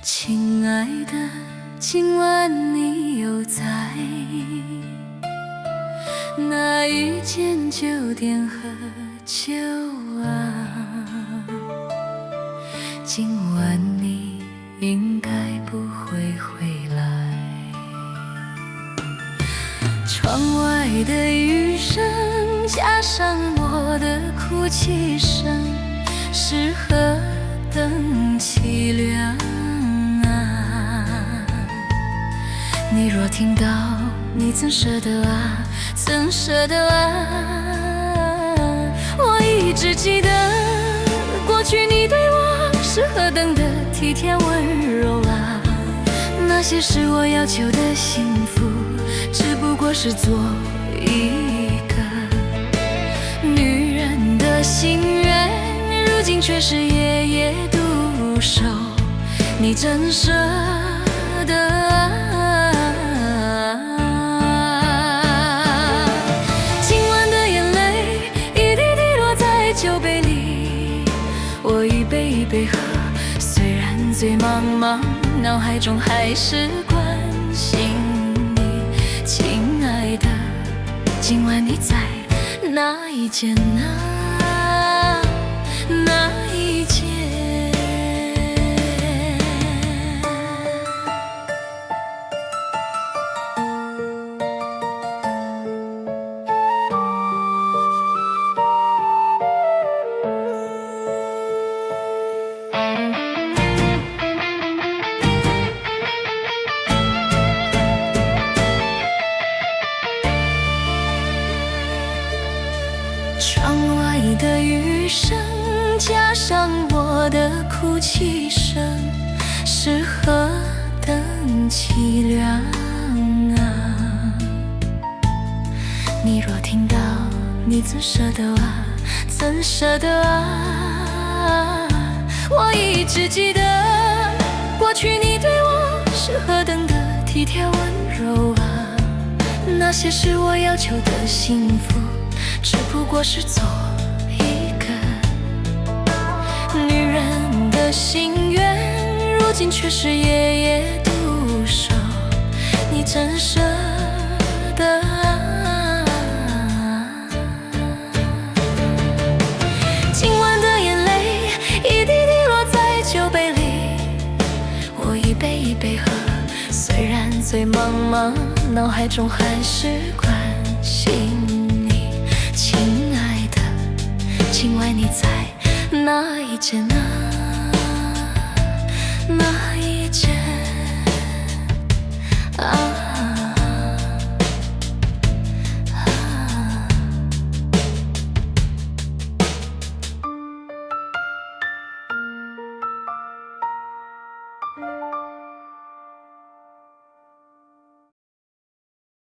亲爱的，今晚你又在哪一间酒店喝酒啊？今晚你应该不会回来。窗外的雨声加上我的哭泣声，是何等凄凉啊！你若听到，你怎舍得啊？怎舍得啊？我一直记得，过去你对我是何等的体贴温柔啊！那些是我要求的幸福，只不过是做一个女人的心愿，如今却是夜夜独守。你真舍得啊？今晚的眼泪一滴滴落在酒杯里，我一杯一杯喝，虽然醉茫茫，脑海中还是关心你。亲爱的，今晚你在哪一间啊？哪一间？窗外的雨声加上我的哭泣声，是何等凄凉啊！你若听到，你怎舍得啊？怎舍得啊？我一直记得，过去你对我是何等的体贴温柔啊！那些是我要求的幸福，只不过是做一个女人的心愿，如今却是夜夜独守。你真舍得啊？今晚的眼泪一滴滴落在酒杯里，我一杯一杯喝，虽然醉茫茫，脑海中还是关心你。亲爱的，今晚你在哪一间啊？